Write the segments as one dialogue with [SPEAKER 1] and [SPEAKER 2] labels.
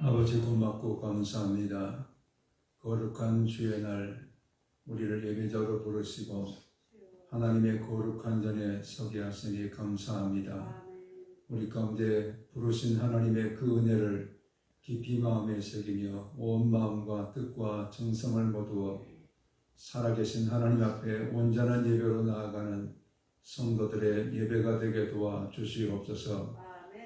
[SPEAKER 1] 아버지 고맙고 감사합니다. 거룩한 주의 날 우리를 예배자로 부르시고 하나님의 거룩한 전에 서게 하시니 감사합니다. 우리 가운데 부르신 하나님의 그 은혜를 깊이 마음에 새기며 온 마음과 뜻과 정성을 모두어 살아계신 하나님 앞에 온전한 예배로 나아가는 성도들의 예배가 되게 도와주시옵소서.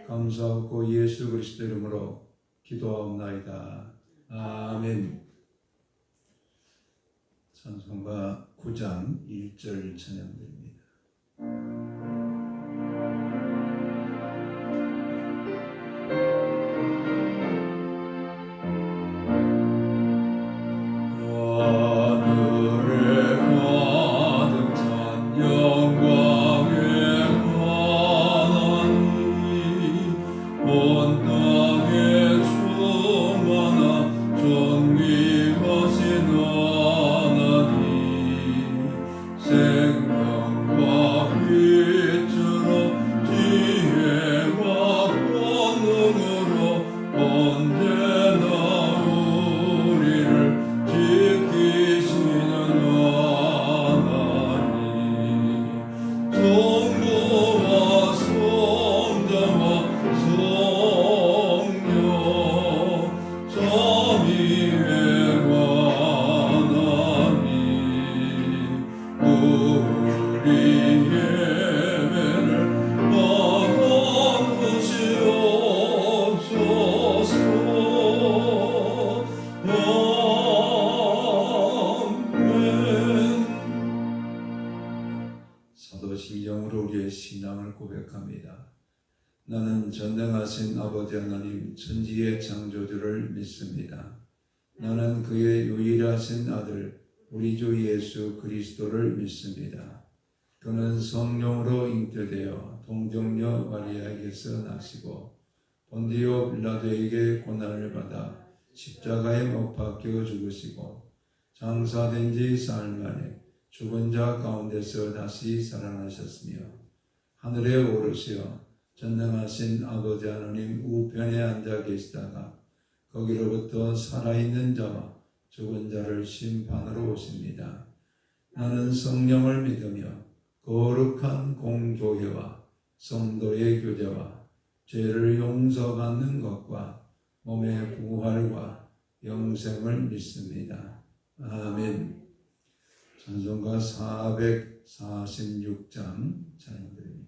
[SPEAKER 1] 감사하고 예수 그리스도 이름으로 기도하옵나이다. 아멘. 찬송가 9장 1절 찬양드립니다. 하늘에 가득 찬 영광의 하나님, 온 땅에 충만한 존귀하신 하나님, 생명과 빛으로 지혜와 권능으로 언제나 우리를 지키시는 하나님, 성부와 성자와 성령 삼위의 하나님, 우리 예배를 받아주시옵소서. 사도신경으로 우리의 신앙을 고백합니다. 나는 전능하신 아버지 하나님 천지의 창조주를 믿습니다. 나는 그의 유일하신 아들 우리 주 예수 그리스도를 믿습니다. 그는 성령으로 잉태되어 동정녀 마리아에게서 나시고 본디오 빌라도에게 고난을 받아 십자가에 못 박혀 죽으시고 장사된 지 사흘 만에 죽은 자 가운데서 다시 살아나셨으며 하늘에 오르시어 전능하신 아버지 하나님 우편에 앉아 계시다가 거기로부터 살아있는 자와 죽은 자를 심판으로 오십니다. 나는 성령을 믿으며 거룩한 공교회와 성도의 교제와 죄를 용서받는 것과 몸의 부활과 영생을 믿습니다. 아멘. 찬송가 446장 찬양드립니다.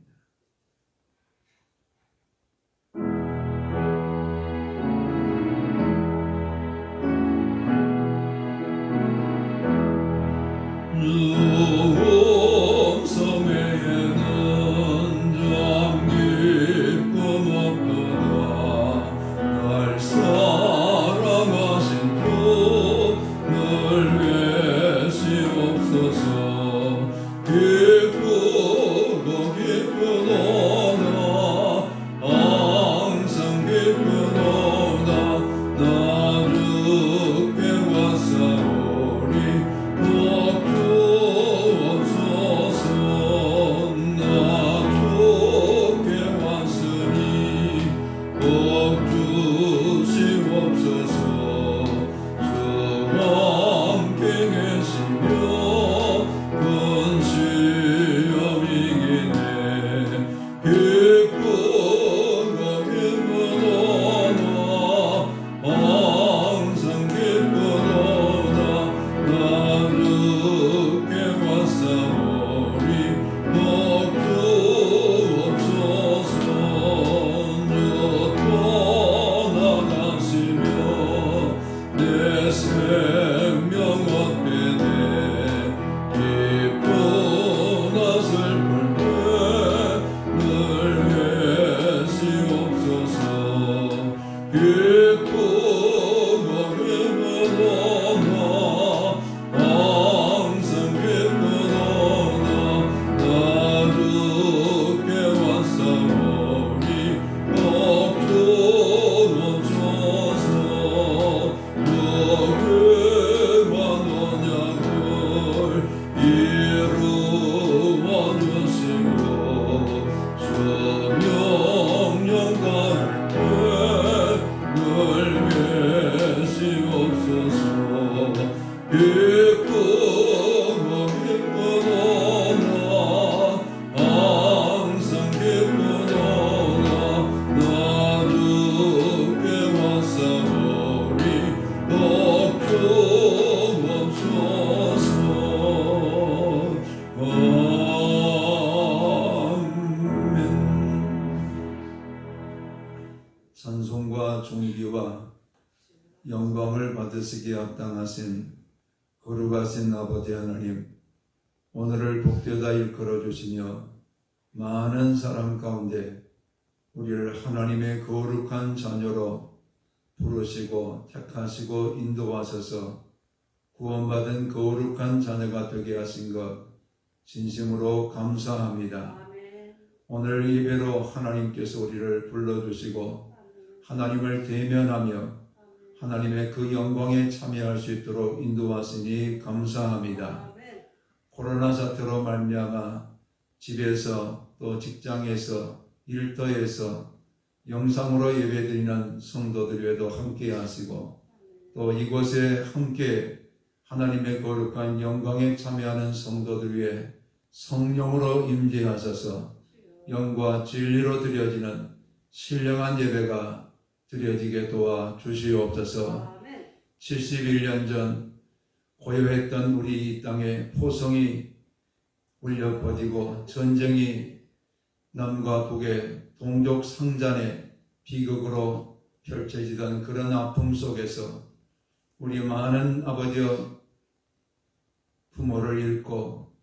[SPEAKER 1] 섬에는 잠기쁨 없도다. 날 사랑하신 주 늘 계시옵소서. 기쁘고 기쁘도다. 항상 기쁘도다. 나 주께 왔사오니 널
[SPEAKER 2] 존귀와 영광을 받으시기에 합당하신 거룩하신 아버지 하나님, 오늘을 복되다 일컬어 주시며 많은 사람 가운데 우리를 하나님의 거룩한 자녀로 부르시고 택하시고 인도하셔서 구원받은 거룩한 자녀가 되게 하신 것 진심으로 감사합니다. 오늘 예배로 하나님께서 우리를 불러주시고 하나님을 대면하며 하나님의 그 영광에 참여할 수 있도록 인도하시니 감사합니다. 코로나 사태로 말미암아 집에서 또 직장에서 일터에서 영상으로 예배드리는 성도들 외에도 함께 하시고 또 이곳에 함께 하나님의 거룩한 영광에 참여하는 성도들 위해 성령으로 임재하셔서 영과 진리로 드려지는 신령한 예배가 드려지게 도와 주시옵소서. 71년 전 고요했던 우리 이 땅에 포성이 울려 퍼지고 전쟁이 남과 북의 동족 상잔의 비극으로 펼쳐지던 그런 아픔 속에서 우리 많은 아버지와 부모를 잃고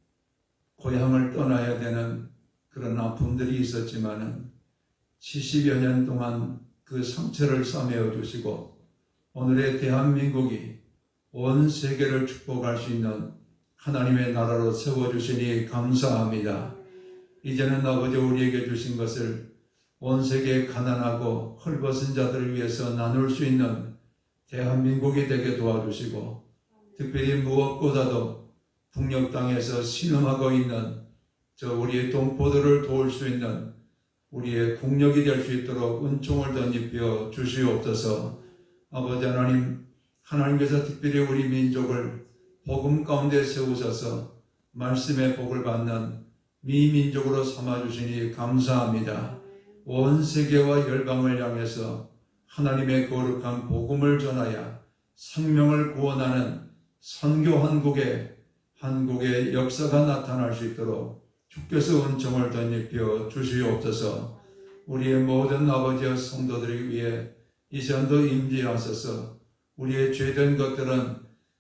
[SPEAKER 2] 고향을 떠나야 되는 그런 아픔들이 있었지만은 70여 년 동안 그 상처를 싸매어 주시고 오늘의 대한민국이 온 세계를 축복할 수 있는 하나님의 나라로 세워주시니 감사합니다. 이제는 아버지 우리에게 주신 것을 온 세계에 가난하고 헐벗은 자들을 위해서 나눌 수 있는 대한민국이 되게 도와주시고 특별히 무엇보다도 북녘 땅에서 신음하고 있는 저 우리의 동포들을 도울 수 있는 우리의 국력이 될 수 있도록 은총을 덧입혀 주시옵소서. 아버지 하나님, 하나님께서 특별히 우리 민족을 복음 가운데 세우셔서 말씀의 복을 받는 미민족으로 삼아주시니 감사합니다. 온 세계와 열방을 향해서 하나님의 거룩한 복음을 전하여 생명을 구원하는 선교 한국의 역사가 나타날 수 있도록 주께서 은총을 덧입혀 주시옵소서. 우리의 모든 아버지와 성도들을 위해 이 시간도 임재하셔서 우리의 죄된 것들은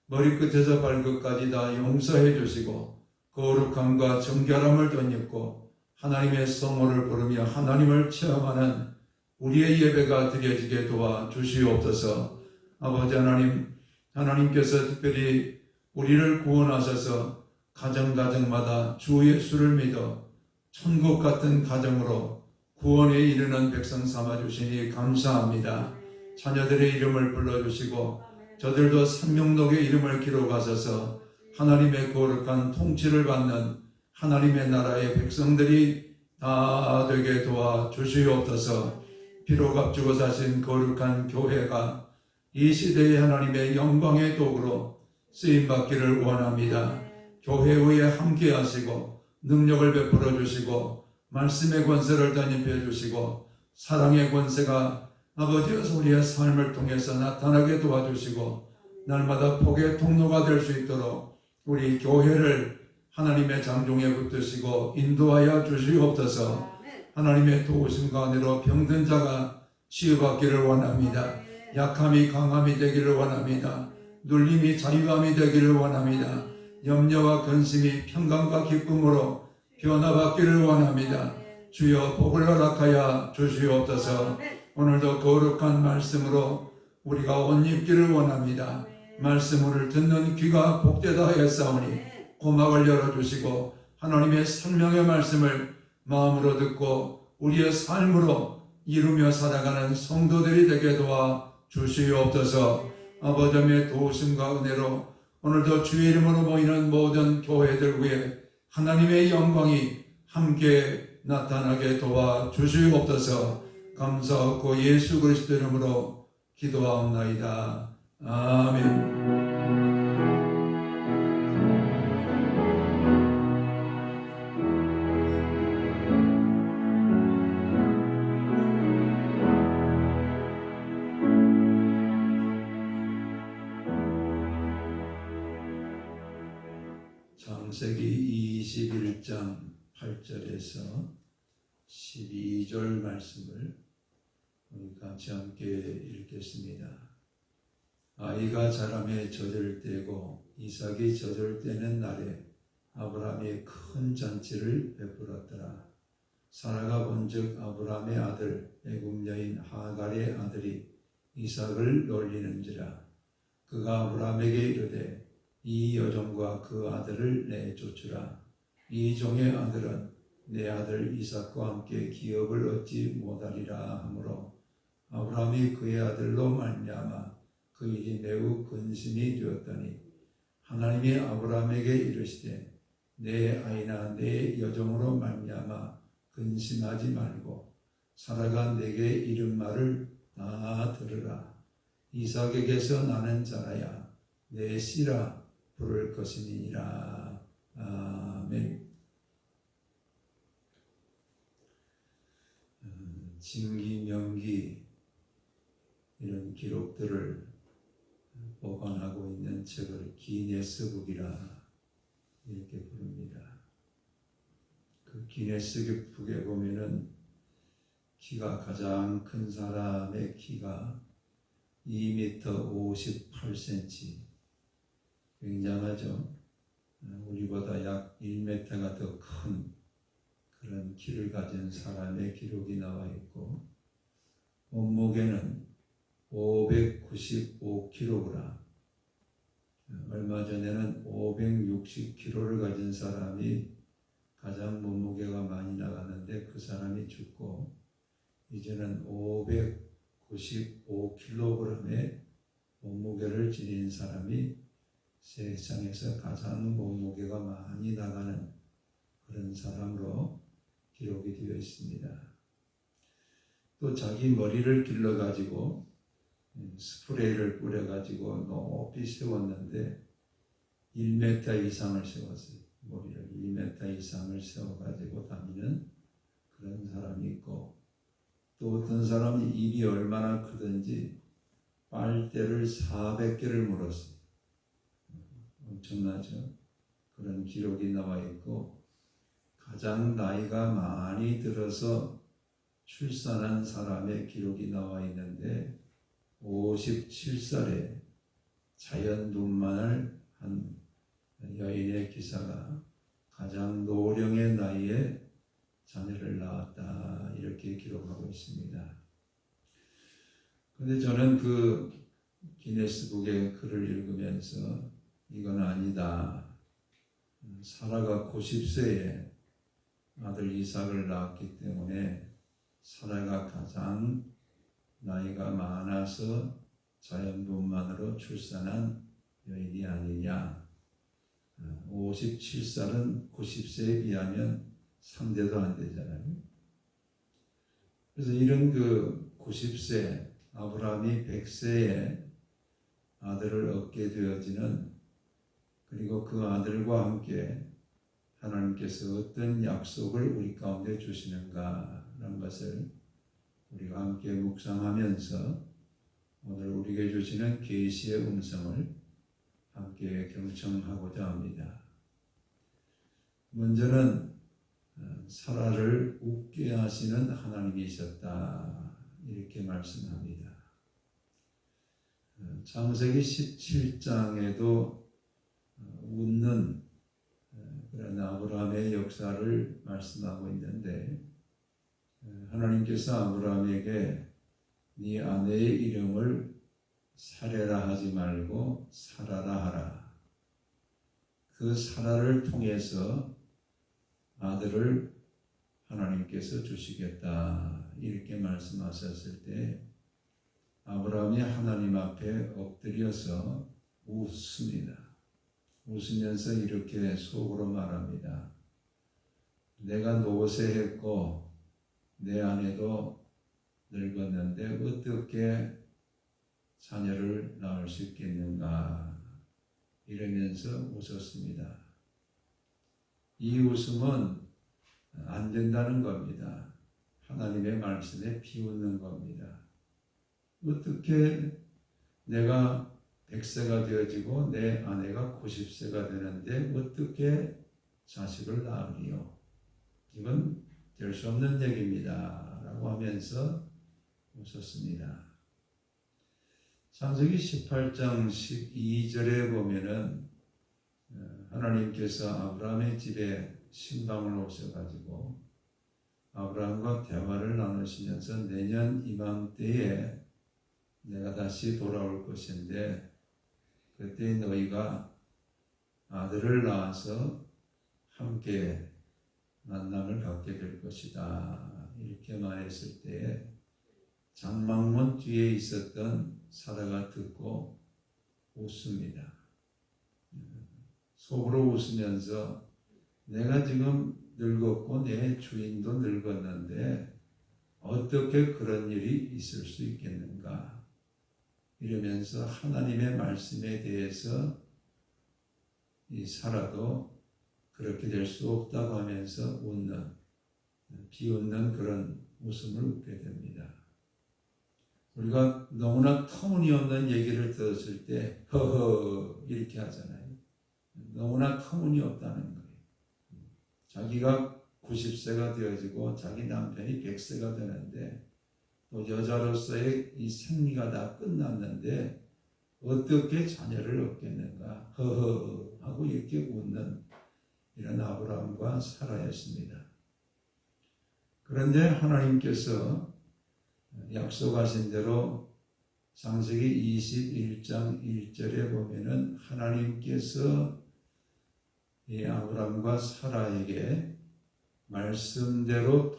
[SPEAKER 2] 머리끝에서 발끝까지 다 용서해 주시고 거룩함과 정결함을 덧입고 하나님의 성호를 부르며 하나님을 체험하는 우리의 예배가 드려지게 도와 주시옵소서. 아버지 하나님, 하나님께서 특별히 우리를 구원하셔서 가정마다 주 예수를 믿어 천국 같은 가정으로 구원에 이르는 백성 삼아주시니 감사합니다. 자녀들의 이름을 불러주시고 저들도 생명록의 이름을 기록하셔서 하나님의 거룩한 통치를 받는 하나님의 나라의 백성들이 다 되게 도와 주시옵소서. 비록 앞주고 사신 거룩한 교회가 이 시대의 하나님의 영광의 도구로 쓰임받기를 원합니다. 교회 위에 함께 하시고 능력을 베풀어 주시고 말씀의 권세를 덧입혀 주시고 사랑의 권세가 아버지께서 우리의 삶을 통해서 나타나게 도와주시고 날마다 복의 통로가 될 수 있도록 우리 교회를 하나님의 장종에 붙드시고 인도하여 주시옵소서. 하나님의 도우심 가운데로 병든 자가 치유받기를 원합니다. 약함이 강함이 되기를 원합니다. 눌림이 자유함이 되기를 원합니다. 염려와 근심이 평강과 기쁨으로 변화받기를 원합니다. 주여 복을 허락하여 주시옵소서. 오늘도 거룩한 말씀으로 우리가 옷 입기를 원합니다. 말씀을 듣는 귀가 복되다 하였사오니 고막을 열어주시고 하나님의 생명의 말씀을 마음으로 듣고 우리의 삶으로 이루며 살아가는 성도들이 되게 도와 주시옵소서. 아버지의 도우심과 은혜로 오늘도 주의 이름으로 모이는 모든 교회들 위해 하나님의 영광이 함께 나타나게 도와 주시옵소서. 감사하고 예수 그리스도 이름으로 기도하옵나이다. 아멘. 창세기 21장 8절에서 12절 말씀을 우리 같이 함께 읽겠습니다. 아이가 자라매 젖을 떼고 이삭이 젖을 떼는 날에 아브라함이 큰 잔치를 베풀었더라. 사라가 본즉 아브라함의 아들 애굽 여인 하갈의 아들이 이삭을 놀리는지라. 그가 아브라함에게 이르되 이 여종과 그 아들을 내쫓으라. 이 종의 아들은 내 아들 이삭과 함께 기업을 얻지 못하리라 하므로 아브라함이 그의 아들로 말미암아 그 일이 매우 근심이 되었더니 하나님이 아브라함에게 이르시되 내 아이나 내 여종으로 말미암아 근심하지 말고 사라가 내게 이른 말을 다 들으라. 이삭에게서 나는 자라야 내 씨라 부를 것이니라. 아멘. 진기, 명기 이런 기록들을 보관하고 있는 책을 기네스북이라 이렇게 부릅니다. 그 기네스북에 보면은 키가 가장 큰 사람의 키가 2m 58cm, 굉장하죠. 우리보다 약 1m가 더 큰 그런 키를 가진 사람의 기록이 나와 있고, 몸무게는 595kg, 얼마 전에는 560kg를 가진 사람이 가장 몸무게가 많이 나갔는데 그 사람이 죽고, 이제는 595kg의 몸무게를 지닌 사람이 세상에서 가장 몸무게가 많이 나가는 그런 사람으로 기록이 되어 있습니다. 또 자기 머리를 길러가지고 스프레이를 뿌려가지고 높이 세웠는데 1m 이상을 세웠어요. 머리를 1m 이상을 세워가지고 다니는 그런 사람이 있고, 또 어떤 사람이 입이 얼마나 크든지 빨대를 400개를 물었어요. 엄청나죠? 그런 기록이 나와 있고, 가장 나이가 많이 들어서 출산한 사람의 기록이 나와 있는데 57살에 자연분만을 한 여인의 기사가 가장 노령의 나이에 자녀를 낳았다 이렇게 기록하고 있습니다. 그런데 저는 그 기네스북의 글을 읽으면서 이건 아니다. 사라가 90세에 아들 이삭을 낳았기 때문에 사라가 가장 나이가 많아서 자연분만으로 출산한 여인이 아니냐. 57살은 90세에 비하면 3대도 안 되잖아요. 그래서 이런 그 90세, 아브라함이 100세에 아들을 얻게 되어지는, 그리고 그 아들과 함께 하나님께서 어떤 약속을 우리 가운데 주시는가라는 것을 우리가 함께 묵상하면서 오늘 우리에게 주시는 계시의 음성을 함께 경청하고자 합니다. 먼저는 사라를 웃게 하시는 하나님이셨다 이렇게 말씀합니다. 창세기 17장에도 웃는 그런 아브라함의 역사를 말씀하고 있는데, 하나님께서 아브라함에게 네 아내의 이름을 사레라 하지 말고 사라라 하라. 그 사라를 통해서 아들을 하나님께서 주시겠다 이렇게 말씀하셨을 때 아브라함이 하나님 앞에 엎드려서 웃습니다. 웃으면서 이렇게 속으로 말합니다. 내가 노쇠했고 내 아내도 늙었는데 어떻게 자녀를 낳을 수 있겠는가 이러면서 웃었습니다. 이 웃음은 안 된다는 겁니다. 하나님의 말씀에 비웃는 겁니다. 어떻게 내가 100세가 되어지고 내 아내가 90세가 되는데 어떻게 자식을 낳으리요? 이건 될 수 없는 얘기입니다 라고 하면서 웃었습니다. 창세기 18장 12절에 보면은 하나님께서 아브라함의 집에 신방을 오셔가지고 아브라함과 대화를 나누시면서 내년 이맘때에 내가 다시 돌아올 것인데 그때 너희가 아들을 낳아서 함께 만남을 갖게 될 것이다. 이렇게 말했을 때 장막문 뒤에 있었던 사라가 듣고 웃습니다. 속으로 웃으면서 내가 지금 늙었고 내 주인도 늙었는데 어떻게 그런 일이 있을 수 있겠는가? 이러면서 하나님의 말씀에 대해서 이 사라도 그렇게 될 수 없다고 하면서 비웃는 그런 웃음을 웃게 됩니다. 우리가 너무나 터무니없는 얘기를 들었을 때 허허 이렇게 하잖아요. 너무나 터무니없다는 거예요. 자기가 90세가 되어지고 자기 남편이 100세가 되는데 또 여자로서의 이 생리가 다 끝났는데 어떻게 자녀를 얻겠는가 허허 하고 이렇게 웃는 이런 아브라함과 사라였습니다. 그런데 하나님께서 약속하신 대로 창세기 21장 1절에 보면은 하나님께서 이 아브라함과 사라에게 말씀대로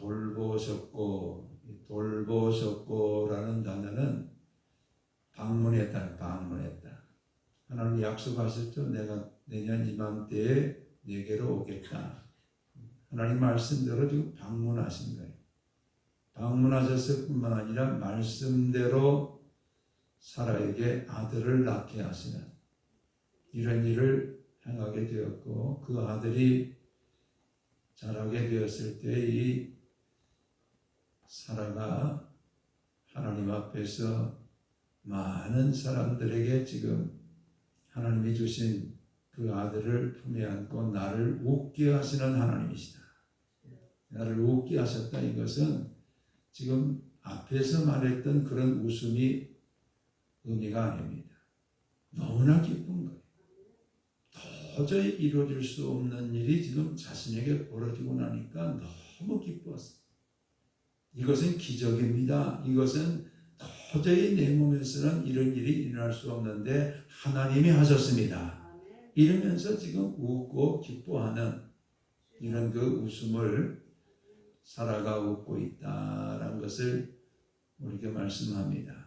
[SPEAKER 2] 돌보셨고라는 단어는 방문했다. 하나님 약속하셨죠. 내가 내년 이맘때에 내게로 오겠다. 하나님 말씀대로 지금 방문하신 거예요. 방문하셨을 뿐만 아니라 말씀대로 사라에게 아들을 낳게 하시는 이런 일을 행하게 되었고 그 아들이 자라게 되었을 때 이 사라가 하나님 앞에서 많은 사람들에게 지금 하나님이 주신 그 아들을 품에 안고 나를 웃게 하시는 하나님이시다. 나를 웃게 하셨다. 이것은 지금 앞에서 말했던 그런 웃음이 의미가 아닙니다. 너무나 기쁜 거예요. 도저히 이루어질 수 없는 일이 지금 자신에게 벌어지고 나니까 너무 기뻤어요. 이것은 기적입니다. 이것은 도저히 내 몸에서는 이런 일이 일어날 수 없는데 하나님이 하셨습니다. 이러면서 지금 웃고 기뻐하는 이런 그 웃음을 사라가 웃고 있다라는 것을 우리에게 말씀합니다.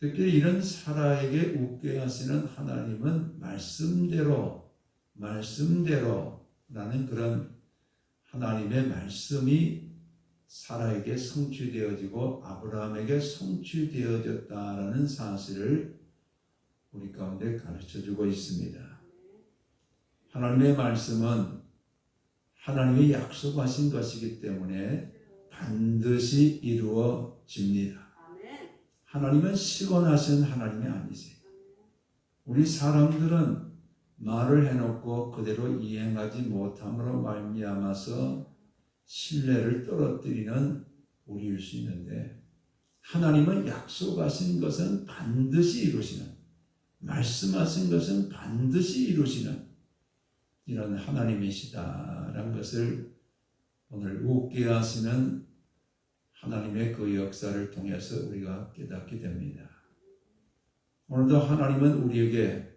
[SPEAKER 2] 특히 이런 사라에게 웃게 하시는 하나님은 말씀대로라는 그런 하나님의 말씀이 사라에게 성취되어지고 아브라함에게 성취되어졌다라는 사실을 우리 가운데 가르쳐주고 있습니다. 하나님의 말씀은 하나님이 약속하신 것이기 때문에 반드시 이루어집니다. 하나님은 시건하신 하나님이 아니세요. 우리 사람들은 말을 해놓고 그대로 이행하지 못함으로 말미암아서 신뢰를 떨어뜨리는 우리일 수 있는데 하나님은 약속하신 것은 반드시 이루시는 말씀하신 것은 반드시 이루시는 이런 하나님이시다라는 것을 오늘 웃게 하시는 하나님의 그 역사를 통해서 우리가 깨닫게 됩니다. 오늘도 하나님은 우리에게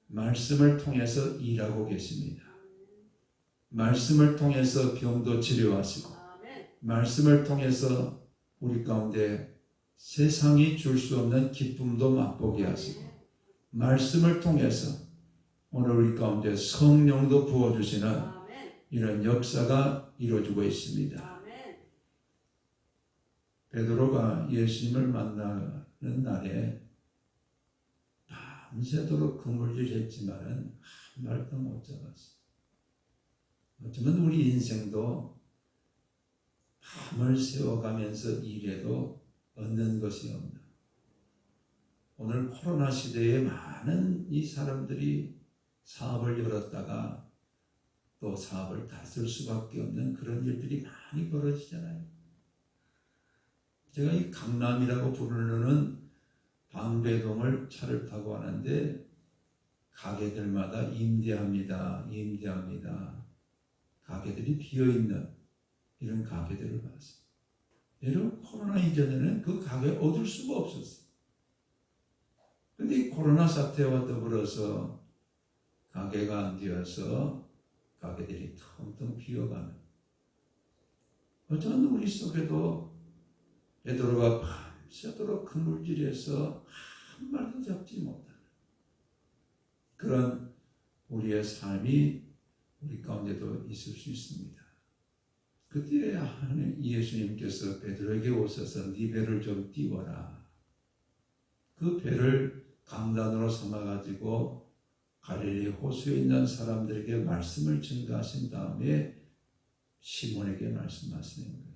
[SPEAKER 2] 말씀을 통해서 일하고 계십니다. 말씀을 통해서 병도 치료하시고 말씀을 통해서 우리 가운데 세상이 줄 수 없는 기쁨도 맛보게 하시고 말씀을 통해서 오늘 우리 가운데 성령도 부어주시는 이런 역사가 이루어지고 있습니다. 베드로가 예수님을 만나는 날에 밤새도록 그물질했지만은 한 말도 못 잡았어요. 어쩌면 우리 인생도 밤을 새워가면서 일해도 얻는 것이 없나. 오늘 코로나 시대에 많은 이 사람들이 사업을 열었다가 또 사업을 닫을 수밖에 없는 그런 일들이 많이 벌어지잖아요. 제가 이 강남이라고 부르는 방배동을 차를 타고 가는데 가게들마다 임대합니다. 가게들이 비어있는 이런 가게들을 봤어요. 여러분, 코로나 이전에는 그 가게 얻을 수가 없었어요. 근데 이 코로나 사태와 더불어서 가게가 안 되어서 가게들이 텅텅 비어가는, 어쩌면 우리 속에도 베드로가 밤새도록 그물질에서 한 마리도 잡지 못하는 그런 우리의 삶이 우리 가운데도 있을 수 있습니다. 그때 예수님께서 베드로에게 오셔서 네 배를 좀 띄워라. 그 배를 강단으로 삼아가지고 갈릴리 호수에 있는 사람들에게 말씀을 증거하신 다음에 시몬에게 말씀하시는 거예요.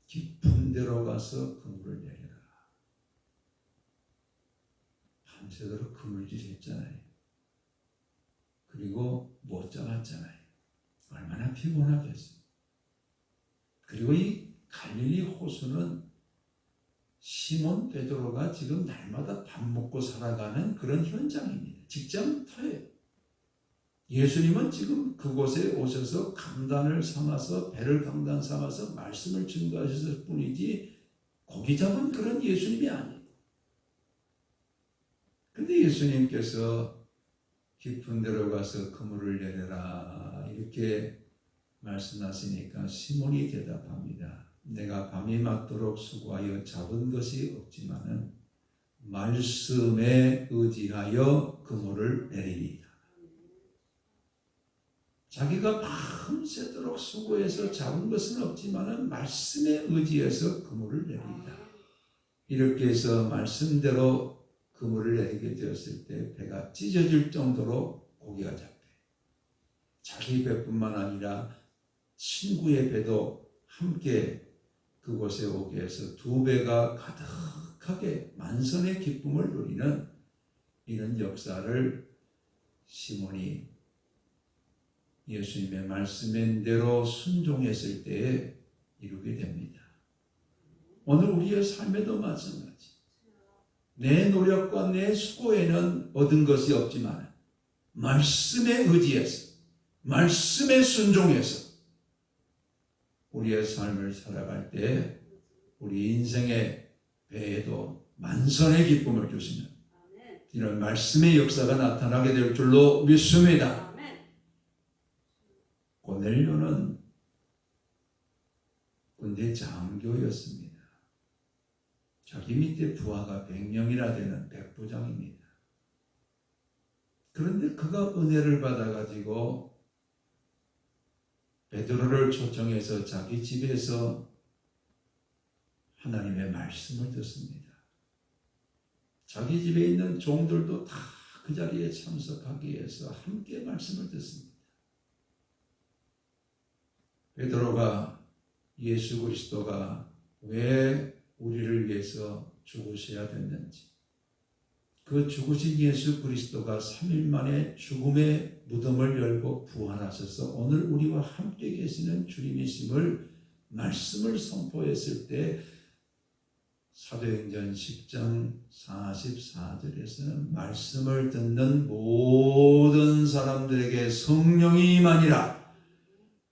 [SPEAKER 2] 깊은 데로 가서 그물을 내려라. 밤새도록 그물질 했잖아요. 그리고 못 잡았잖아요. 얼마나 피곤하겠어요. 그리고 이 갈릴리 호수는 시몬 베드로가 지금 날마다 밥 먹고 살아가는 그런 현장입니다. 직장터예요. 예수님은 지금 그곳에 오셔서 강단을 삼아서, 배를 강단 삼아서 말씀을 증거하셨을 뿐이지 고기 잡은 그런 예수님이 아니에요. 근데 예수님께서 깊은 데로 가서 그물을 내려라 이렇게 말씀하시니까 시몬이 대답합니다. 내가 밤이 맞도록 수고하여 잡은 것이 없지만은 말씀에 의지하여 그물을 내리리이다. 자기가 밤새도록 수고해서 잡은 것은 없지만은 말씀에 의지해서 그물을 내리리이다. 이렇게 해서 말씀대로 그물을 내리게 되었을 때 배가 찢어질 정도로 고기가 잡혀요. 자기 배뿐만 아니라 친구의 배도 함께 그곳에 오게 해서 두 배가 가득하게 만선의 기쁨을 누리는 이런 역사를 시몬이 예수님의 말씀대로 순종했을 때에 이루게 됩니다. 오늘 우리의 삶에도 마찬가지. 내 노력과 내 수고에는 얻은 것이 없지만 말씀에 의지해서, 말씀에 순종해서 우리의 삶을 살아갈 때 우리 인생의 배에도 만선의 기쁨을 주시는 이런 말씀의 역사가 나타나게 될 줄로 믿습니다. 고넬료는 군대 장교였습니다. 자기 밑에 부하가 100명이나 되는 백부장입니다. 그런데 그가 은혜를 받아가지고 베드로를 초청해서 자기 집에서 하나님의 말씀을 듣습니다. 자기 집에 있는 종들도 다 그 자리에 참석하기 위해서 함께 말씀을 듣습니다. 베드로가 예수 그리스도가 왜 우리를 위해서 죽으셔야 됐는지, 그 죽으신 예수 그리스도가 3일 만에 죽음의 무덤을 열고 부활하셔서 오늘 우리와 함께 계시는 주님이심을 말씀을 선포했을 때 사도행전 10장 44절에서는 말씀을 듣는 모든 사람들에게 성령이 임하니라.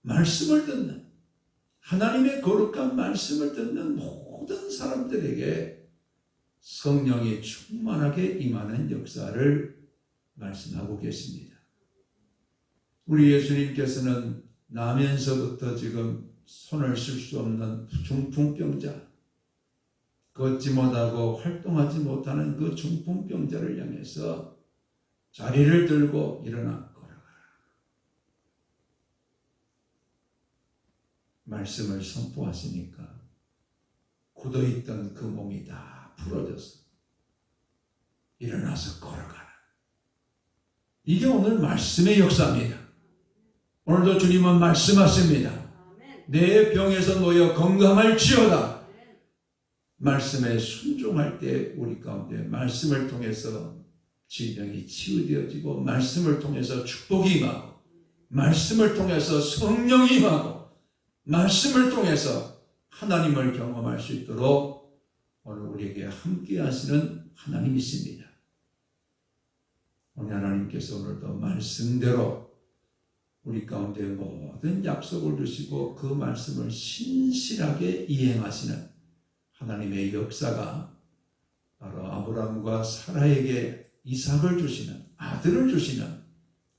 [SPEAKER 2] 말씀을 듣는, 하나님의 거룩한 말씀을 듣는 모든 사람들에게 성령이 충만하게 임하는 역사를 말씀하고 계십니다. 우리 예수님께서는 나면서부터 지금 손을 쓸 수 없는 중풍병자, 걷지 못하고 활동하지 못하는 그 중풍병자를 향해서 자리를 들고 일어나 걸어가라. 말씀을 선포하시니까 굳어있던 그 몸이 다 풀어져서 일어나서 걸어가라. 이게 오늘 말씀의 역사입니다. 오늘도 주님은 말씀하십니다. 내 병에서 놓여 건강할지어다. 말씀에 순종할 때 우리 가운데 말씀을 통해서 질병이 치유되어지고, 말씀을 통해서 축복이 임하고, 말씀을 통해서 성령이 임하고, 말씀을 통해서 하나님을 경험할 수 있도록 오늘 우리에게 함께 하시는 하나님이십니다. 오늘 하나님께서 오늘도 말씀대로 우리 가운데 모든 약속을 주시고 그 말씀을 신실하게 이행하시는 하나님의 역사가 바로 아브라함과 사라에게 이삭을 주시는, 아들을 주시는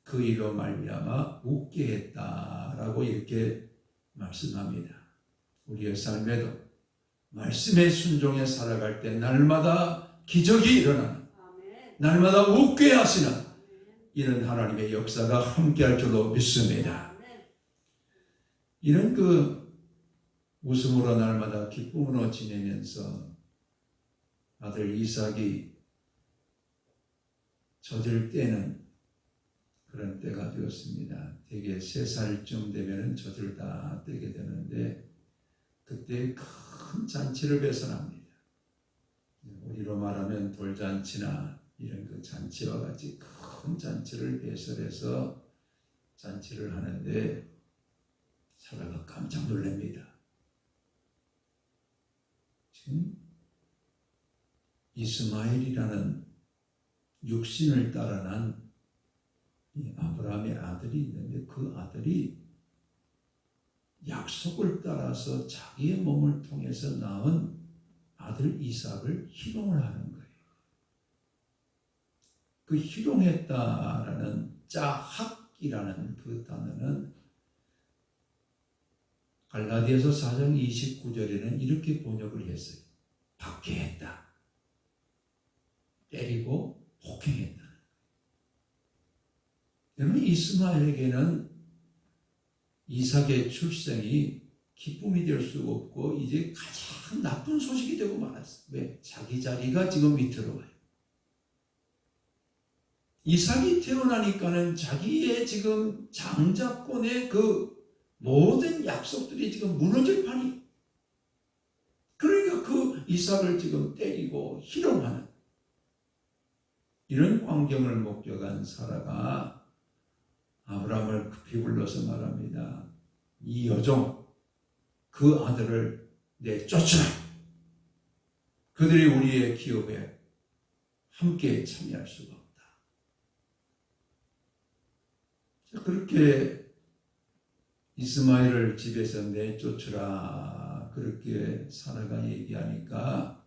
[SPEAKER 2] 그 일로 말미암아 웃게 했다라고 이렇게 말씀합니다. 우리의 삶에도 말씀에 순종해 살아갈 때 날마다 기적이 일어나는, 날마다 웃게 하시는 이런 하나님의 역사가 함께할 줄로 믿습니다. 이런 웃음으로 날마다 기쁨으로 지내면서 아들 이삭이 젖을 때는 그런 때가 되었습니다. 대개 3살쯤 되면 젖을 다 떼게 되는데 그때 큰 잔치를 배설합니다. 우리로 말하면 돌잔치나 이런 잔치와 같이 큰 잔치를 배설해서 잔치를 하는데 사라가 깜짝 놀랍니다. 지금 이스마엘이라는 육신을 따라 난 이 아브라함의 아들이 있는데 그 아들이 약속을 따라서 자기의 몸을 통해서 낳은 아들 이삭을 희롱을 하는 거예요. 그 희롱했다라는 짜학이라는 그 단어는 갈라디아서 4장 29절에는 이렇게 번역을 했어요. 박해했다. 때리고 폭행했다. 여러분, 이스마엘에게는 이삭의 출생이 기쁨이 될 수 없고 이제 가장 나쁜 소식이 되고 말았어요. 왜? 자기 자리가 지금 밑으로 와요. 이삭이 태어나니까는 자기의 지금 장자권의 그 모든 약속들이 지금 무너질 판이. 그러니까 그 이삭을 지금 때리고 희롱하는 이런 광경을 목격한 사라가 아브라함을 급히 불러서 말합니다. 이 여종, 그 아들을 내쫓으라. 그들이 우리의 기업에 함께 참여할 수가 없다. 그렇게 이스마엘을 집에서 내쫓으라 그렇게 사라가 얘기하니까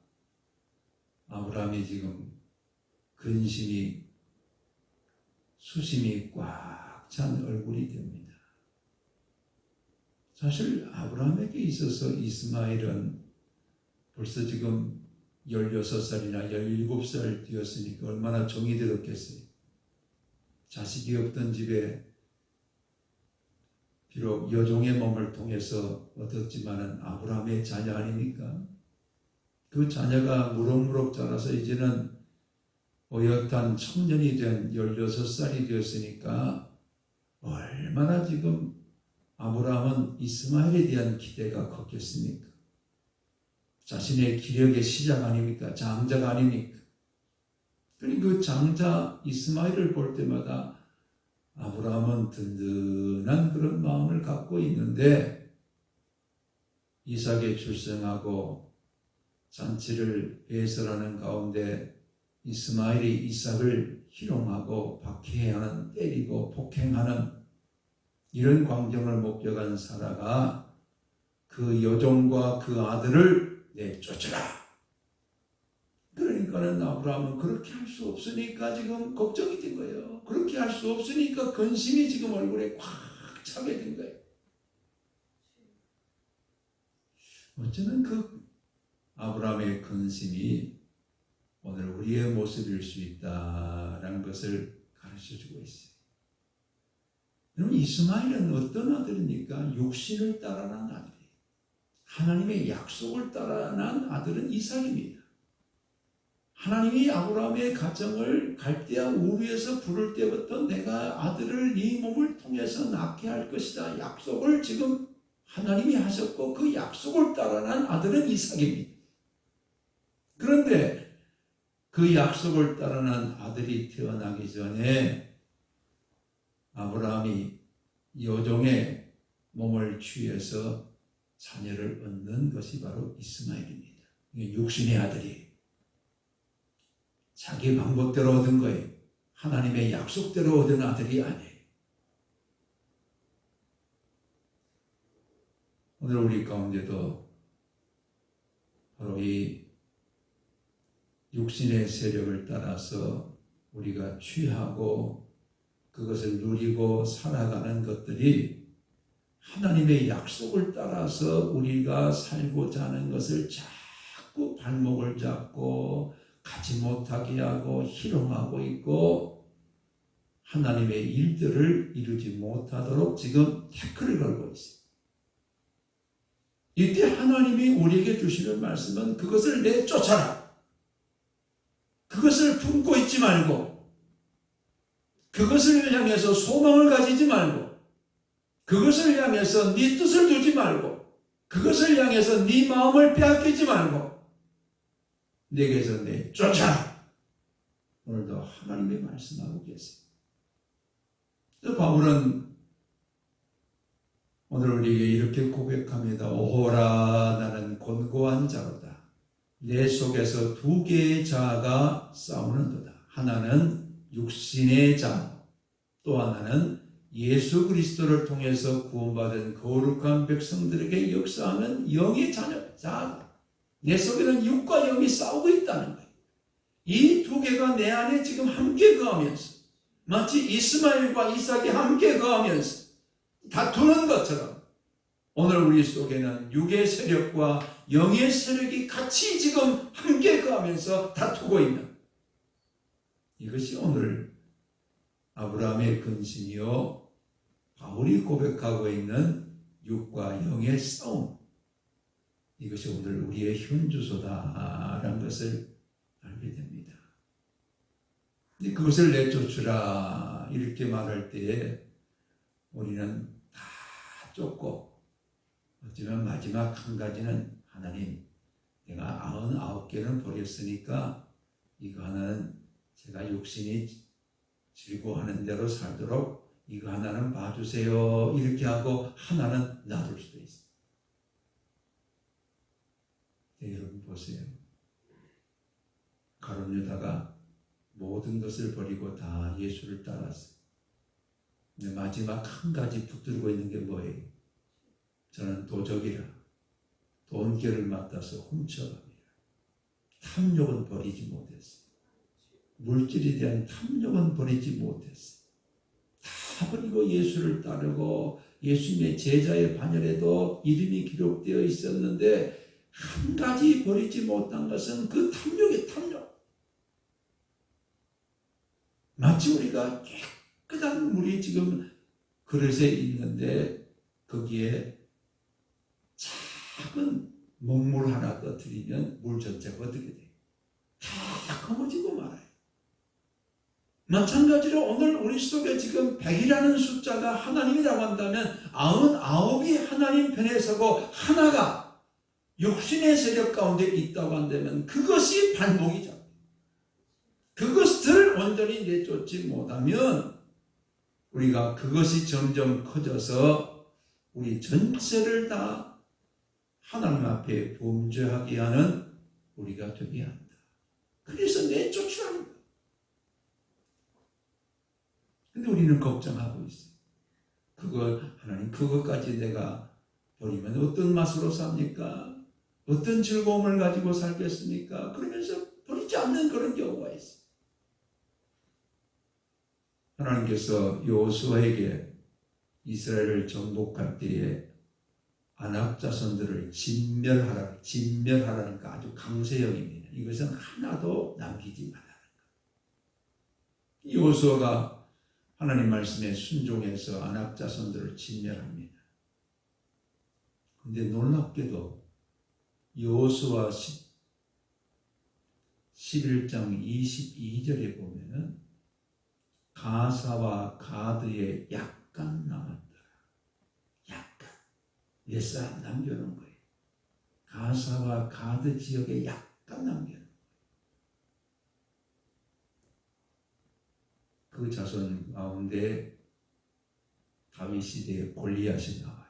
[SPEAKER 2] 아브라함이 지금 근심이 수심이 꽉 찬 얼굴이 됩니다. 사실 아브라함에게 있어서 이스마엘은 벌써 지금 16살이나 17살 되었으니까 얼마나 정이 들었겠어요. 자식이 없던 집에 비록 여종의 몸을 통해서 얻었지만은 아브라함의 자녀 아닙니까? 그 자녀가 무럭무럭 자라서 이제는 어엿한 청년이 된 16살이 되었으니까 얼마나 지금 아브라함은 이스마엘에 대한 기대가 컸겠습니까? 자신의 기력의 시작 아닙니까? 장자가 아닙니까? 그러니 그 장자 이스마엘을 볼 때마다 아브라함은 든든한 그런 마음을 갖고 있는데 이삭이 출생하고 잔치를 배설하는 가운데 이스마엘이 이삭을 희롱하고 박해하는, 때리고 폭행하는 이런 광경을 목격한 사라가 그 여종과 그 아들을 내쫓으라. 그러니까는 아브라함은 그렇게 할 수 없으니까 지금 걱정이 된 거예요. 그렇게 할 수 없으니까 근심이 지금 얼굴에 꽉 차게 된 거예요. 어쩌면 그 아브라함의 근심이 오늘 우리의 모습일 수 있다라는 것을 가르쳐주고 있어요. 여러분, 이스마엘은 어떤 아들입니까? 육신을 따라 난 아들이에요. 하나님의 약속을 따라 난 아들은 이삭입니다. 하나님이 아브라함의 가정을 갈대아 우르에서 부를 때부터 내가 아들을 네 몸을 통해서 낳게 할 것이다 약속을 지금 하나님이 하셨고 그 약속을 따라 난 아들은 이삭입니다. 그런데 그 약속을 따라 난 아들이 태어나기 전에 아브라함이 여종의 몸을 취해서 자녀를 얻는 것이 바로 이스마엘입니다. 육신의 아들이 자기 방법대로 얻은 거예요. 하나님의 약속대로 얻은 아들이 아니에요. 오늘 우리 가운데도 바로 이 육신의 세력을 따라서 우리가 취하고 그것을 누리고 살아가는 것들이 하나님의 약속을 따라서 우리가 살고자 하는 것을 자꾸 발목을 잡고 가지 못하게 하고 희롱하고 있고 하나님의 일들을 이루지 못하도록 지금 태클을 걸고 있어요. 이때 하나님이 우리에게 주시는 말씀은 그것을 내쫓아라. 그것을 품고 있지 말고 그것을 향해서 소망을 가지지 말고 그것을 향해서 네 뜻을 두지 말고 그것을 향해서 네 마음을 빼앗기지 말고 내게서 내쫓아라. 오늘도 하나님이 말씀하고 계세요. 바울은 오늘 우리에게 이렇게 고백합니다. 오호라 나는 곤고한 자로다. 내 속에서 두 개의 자아가 싸우는도다. 하나는 육신의 자, 또 하나는 예수 그리스도를 통해서 구원받은 거룩한 백성들에게 역사하는 영의 자아다. 내 속에는 육과 영이 싸우고 있다는 거예요. 이 두 개가 내 안에 지금 함께 거하면서 마치 이스마엘과 이삭이 함께 거하면서 다투는 것처럼 오늘 우리 속에는 육의 세력과 영의 세력이 같이 지금 함께 거하면서 다투고 있는 이것이 오늘 아브라함의 근심이요 바울이 고백하고 있는 육과 영의 싸움, 이것이 오늘 우리의 현주소다라는 것을 알게 됩니다. 근데 그것을 내쫓으라 이렇게 말할 때에 우리는 다 쫓고 어쩌면 마지막 한 가지는 하나님 내가 99개는 버렸으니까 이거 하나는 제가 육신이 즐거워하는 대로 살도록 이거 하나는 봐주세요 이렇게 하고 하나는 놔둘 수도 있어요. 네, 여러분 보세요. 가룟 유다가 모든 것을 버리고 다 예수를 따랐어요. 근데 마지막 한 가지 붙들고 있는 게 뭐예요? 저는 도적이라 돈결을 맡아서 훔쳐갑니다. 탐욕은 버리지 못했어요. 물질에 대한 탐욕은 버리지 못했어요. 다 버리고 예수를 따르고 예수님의 제자의 반열에도 이름이 기록되어 있었는데 한 가지 버리지 못한 것은 그 탐욕의 탐욕. 마치 우리가 깨끗한 물이 지금 그릇에 있는데 거기에 작은 먹물 하나 떠뜨리면 물 전체가 어떻게 돼요? 다 검어지고 말아요. 마찬가지로 오늘 우리 속에 지금 100이라는 숫자가 하나님이라고 한다면 99이 하나님 편에 서고 하나가 육신의 세력 가운데 있다고 한다면 그것이 발목이죠. 그것을 온전히 내쫓지 못하면 우리가 그것이 점점 커져서 우리 전체를 다 하나님 앞에 범죄하게 하는 우리가 되게 한다. 그래서 내쫓으라는 거예요. 근데 우리는 걱정하고 있어요. 하나님 그것까지 내가 버리면 어떤 맛으로 삽니까? 어떤 즐거움을 가지고 살겠습니까? 그러면서 버리지 않는 그런 경우가 있어요. 하나님께서 여호수아에게 이스라엘을 정복할 때에 아낙 자손들을 진멸하라니까 아주 강세형입니다. 이것은 하나도 남기지 말라는 거예요. 여호수아가 하나님 말씀에 순종해서 아낙 자손들을 진멸합니다. 그런데 놀랍게도 여호수아 11장 22절에 보면은 가사와 가드에 약간 남았더라. 약간. 몇 사람 남겨놓은 거예요. 가사와 가드 지역에 약간 남겨놓은 거예요. 그 자손 가운데 다윗 시대의 골리앗이 나와요.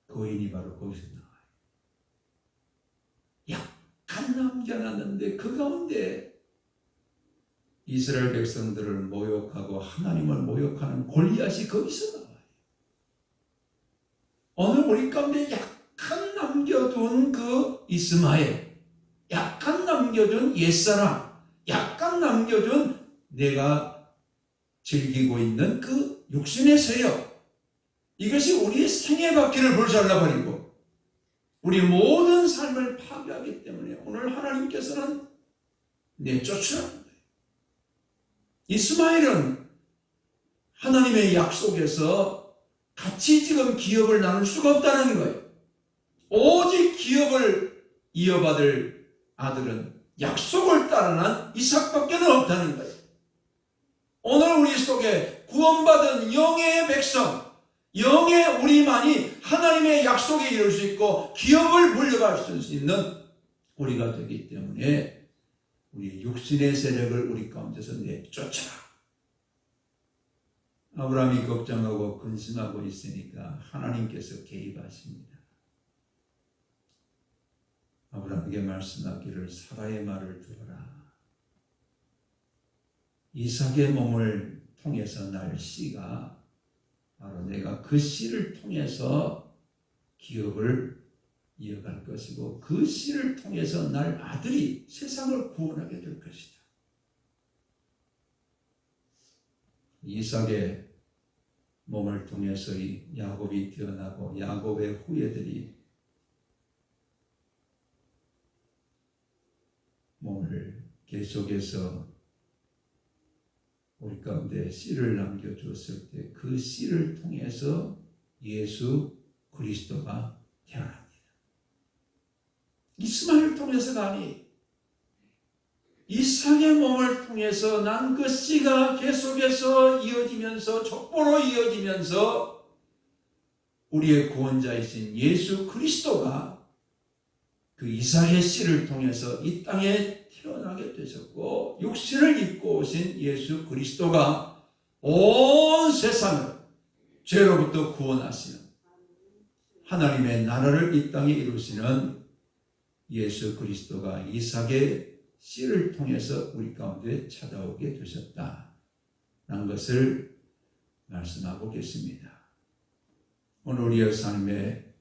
[SPEAKER 2] 거인이 바로 거기서 나와요. 남겨놨는데 그 가운데 이스라엘 백성들을 모욕하고 하나님을 모욕하는 골리앗이 거기서 나와요. 오늘 우리 가운데 약간 남겨둔 그 이스마엘, 약간 남겨둔 옛사람, 약간 남겨둔 내가 즐기고 있는 그 육신의 세력, 이것이 우리의 생애바퀴를 불살라버리고 우리 모든 삶을 파괴하기 때문에 오늘 하나님께서는 내쫓으라는 거예요. 이스마엘은 하나님의 약속에서 같이 지금 기업을 나눌 수가 없다는 거예요. 오직 기업을 이어받을 아들은 약속을 따르는 이삭밖에 없다는 거예요. 오늘 우리 속에 구원받은 영의 백성, 영의 우리만이 하나님의 약속에 이룰 수 있고 기업을 물려갈 수 있는 우리가 되기 때문에 우리 육신의 세력을 우리 가운데서 내쫓아라. 아브라함이 걱정하고 근심하고 있으니까 하나님께서 개입하십니다. 아브라함에게 말씀하기를 사라의 말을 들어라. 이삭의 몸을 통해서 날 씨가 바로 내가 그 씨를 통해서 기업을 이어갈 것이고 그 씨를 통해서 날 아들이 세상을 구원하게 될 것이다. 이삭의 몸을 통해서 야곱이 태어나고 야곱의 후예들이 몸을 계속해서 우리 가운데 씨를 남겨주었을 때 그 씨를 통해서 예수 그리스도가 태어납니다. 이스마엘을 통해서가 아니 이삭의 몸을 통해서 난 그 씨가 계속해서 이어지면서 족보로 이어지면서 우리의 구원자이신 예수 그리스도가 그 이삭의 씨를 통해서 이 땅에 태어나게 되셨고 육신을 입고 오신 예수 그리스도가 온 세상을 죄로부터 구원하시는 하나님의 나라를 이 땅에 이루시는 예수 그리스도가 이삭의 씨를 통해서 우리 가운데 찾아오게 되셨다라는 것을 말씀하고 계십니다. 오늘 우리의 삶의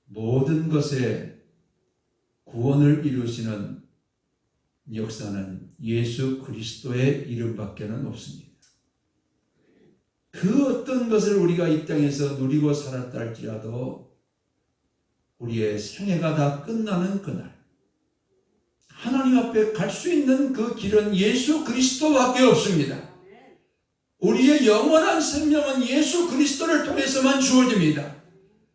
[SPEAKER 2] 모든 것에 구원을 이루시는 역사는 예수 그리스도의 이름밖에는 없습니다. 그 어떤 것을 우리가 이 땅에서 누리고 살았다 할지라도 우리의 생애가 다 끝나는 그날 하나님 앞에 갈 수 있는 그 길은 예수 그리스도밖에 없습니다. 우리의 영원한 생명은 예수 그리스도를 통해서만 주어집니다.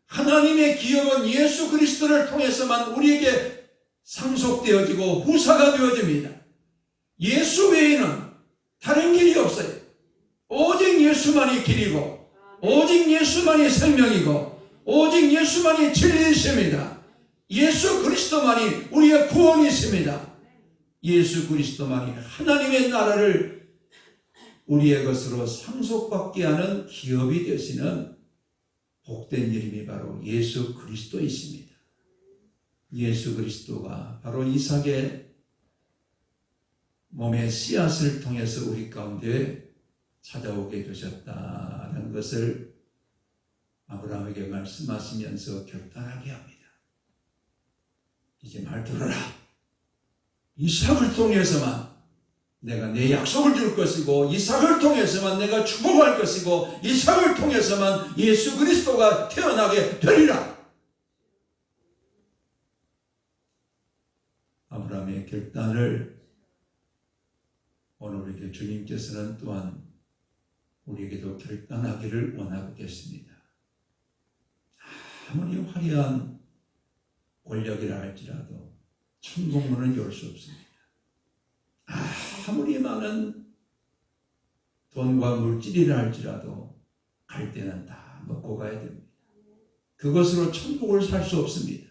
[SPEAKER 2] 하나님의 기업은 예수 그리스도를 통해서만 우리에게 상속되어지고 후사가 되어집니다. 예수 외에는 다른 길이 없어요. 오직 예수만이 길이고 오직 예수만이 생명이고 오직 예수만이 진리이십니다. 예수 그리스도만이 우리의 구원이십니다. 예수 그리스도만이 하나님의 나라를 우리의 것으로 상속받게 하는 기업이 되시는 복된 이름이 바로 예수 그리스도이십니다. 예수 그리스도가 바로 이삭의 몸의 씨앗을 통해서 우리 가운데 찾아오게 되셨다는 것을 아브라함에게 말씀하시면서 결단하게 합니다. 이제 말 들어라. 이삭을 통해서만 내가 내 약속을 줄 것이고 이삭을 통해서만 내가 축복할 것이고 이삭을 통해서만 예수 그리스도가 태어나게 되리라. 아브라함의 결단을 오늘 우리에게 주님께서는 또한 우리에게도 결단하기를 원하고 계십니다. 아무리 화려한 권력이라 할지라도 천국문은 열 수 없습니다. 아무리 많은 돈과 물질이라 할지라도 갈 때는 다 먹고 가야 됩니다. 그것으로 천국을 살 수 없습니다.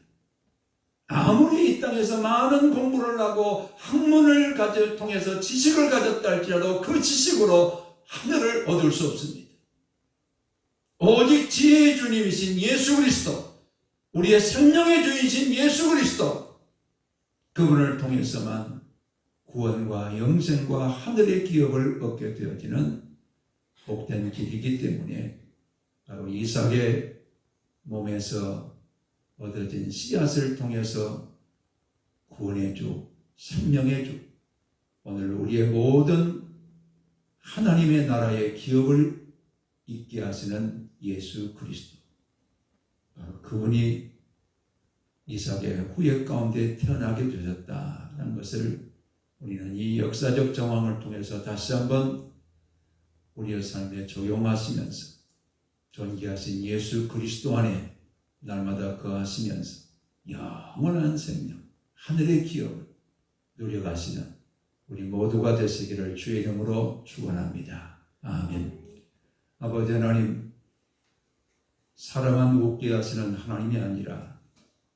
[SPEAKER 2] 아무리 이 땅에서 많은 공부를 하고 학문을 통해서 지식을 가졌다 할지라도 그 지식으로 하늘을 얻을 수 없습니다. 오직 지혜의 주님이신 예수 그리스도, 우리의 생명의 주이신 예수 그리스도, 그분을 통해서만 구원과 영생과 하늘의 기업을 얻게 되어지는 복된 길이기 때문에 바로 이삭의 몸에서 얻어진 씨앗을 통해서 구원의 주, 생명의 주, 오늘 우리의 모든 하나님의 나라의 기업을 있게 하시는 예수 그리스도, 바로 그분이 이삭의 후예 가운데 태어나게 되셨다는 것을 우리는 이 역사적 정황을 통해서 다시 한번 우리의 삶에 적용하시면서 존귀하신 예수 그리스도 안에 날마다 거하시면서 영원한 생명, 하늘의 기업을 누려가시는 우리 모두가 되시기를 주의 이름으로 축원합니다. 아멘. 아버지 하나님, 사람만 웃게 하시는 하나님이 아니라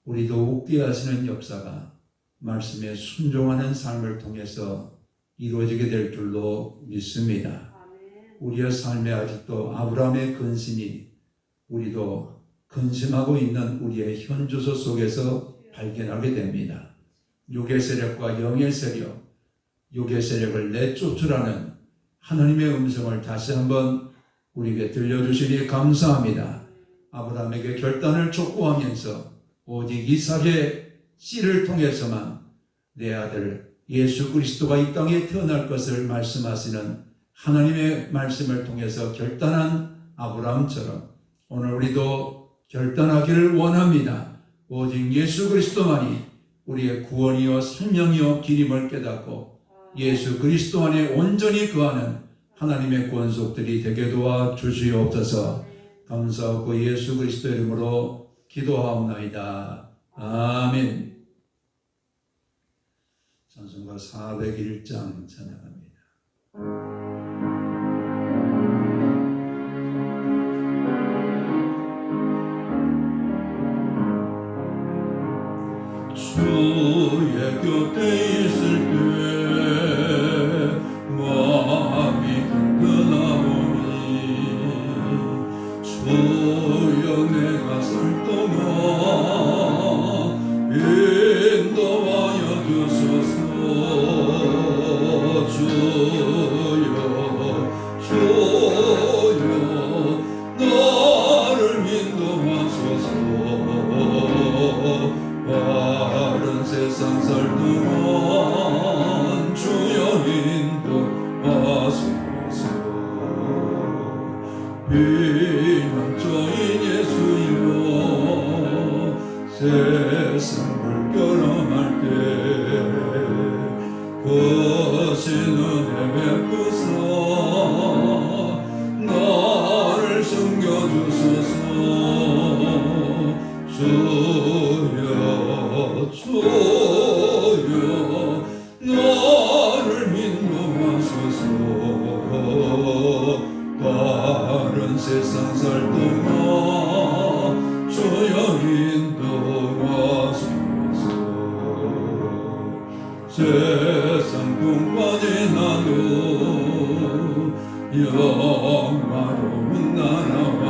[SPEAKER 2] 우리도 웃게 하시는 역사가 말씀에 순종하는 삶을 통해서 이루어지게 될 줄로 믿습니다. 우리의 삶에 아직도 아브라함의 근심이 우리도 근심하고 있는 우리의 현주소 속에서 발견하게 됩니다. 육의 세력과 영의 세력, 육의 세력을 내쫓으라는 하나님의 음성을 다시 한번 우리에게 들려주시니 감사합니다. 아브라함에게 결단을 촉구하면서 오직 이삭의 씨를 통해서만 내 아들 예수 그리스도가 이 땅에 태어날 것을 말씀하시는 하나님의 말씀을 통해서 결단한 아브라함처럼 오늘 우리도 결단하기를 원합니다. 오직 예수 그리스도만이 우리의 구원이요 생명이요 길임을 깨닫고 예수 그리스도 안에 온전히 거하는 하나님의 권속들이 되게 도와 주시옵소서. 감사하고 예수 그리스도 이름으로 기도하옵나이다. 아멘. 찬송가 401장 찬양합니다.
[SPEAKER 1] 주의 곁에 있을 때 마음이 흔들나오니 주여 내가 살 동안 인도하여 주소서. 주여 나를 인도하소서. 바른 세상 살 동안 주여 인도하소서. 비난자인 예수여 세상 물결함할 때 거신 은혜 베푸사 나를 섬겨주소서. 주여 나를 인도하소서. 바른 세상 살 동안 주여 인도하소서. 세상 꿈까지 나도 영화로운 나라와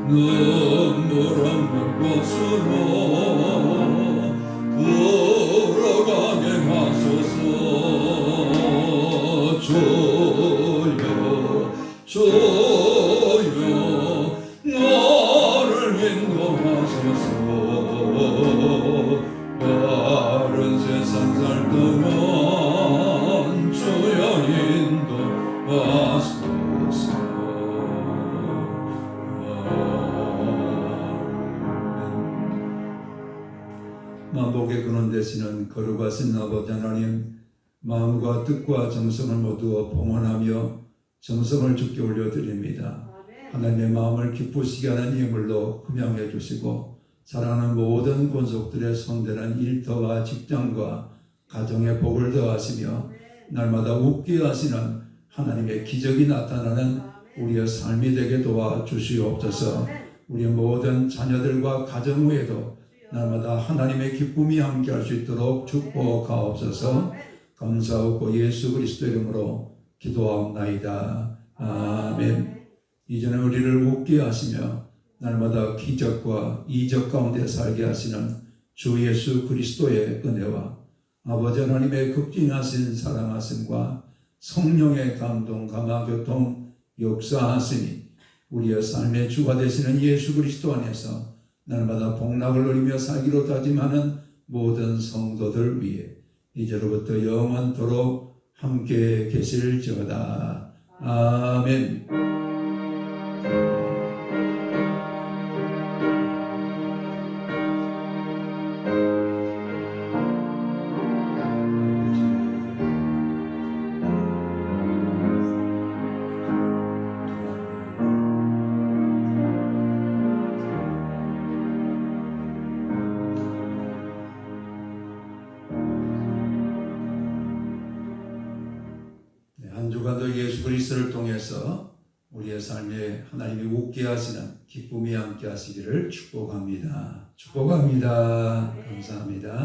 [SPEAKER 1] 눈물 없는 곳으로 걸어가게 하소서. 주여 나를 인도하소서. 바른 세상 살 동안 주여 인도하소서.
[SPEAKER 2] 만복의 근원 되시는 거룩하신 아버지 하나님, 마음과 뜻과 정성을 모두 봉헌하며 정성을 주께 올려드립니다. 하나님의 마음을 기쁘시게 하는 예물로 흠양해 주시고 사랑하는 모든 권속들의 손대는 일터와 직장과 가정의 복을 더하시며 날마다 웃게 하시는 하나님의 기적이 나타나는 우리의 삶이 되게 도와주시옵소서. 우리 모든 자녀들과 가정 외에도 날마다 하나님의 기쁨이 함께할 수 있도록 축복하옵소서. 감사하고 예수 그리스도 이름으로 기도하옵나이다. 아멘. 이제는 우리를 웃게 하시며 날마다 기적과 이적 가운데 살게 하시는 주 예수 그리스도의 은혜와 아버지 하나님의 극진하신 사랑하심과 성령의 감동, 감화교통, 역사하심이 우리의 삶의 주가 되시는 예수 그리스도 안에서 날마다 복락을 누리며 살기로 다짐하는 모든 성도들 위해 이제로부터 영원토록 함께 계실지어다. 아멘. 한 주간도 예수 그리스도를 통해서 우리의 삶에 하나님이 웃게 하시는 기쁨이 함께 하시기를 축복합니다. 축복합니다. 감사합니다.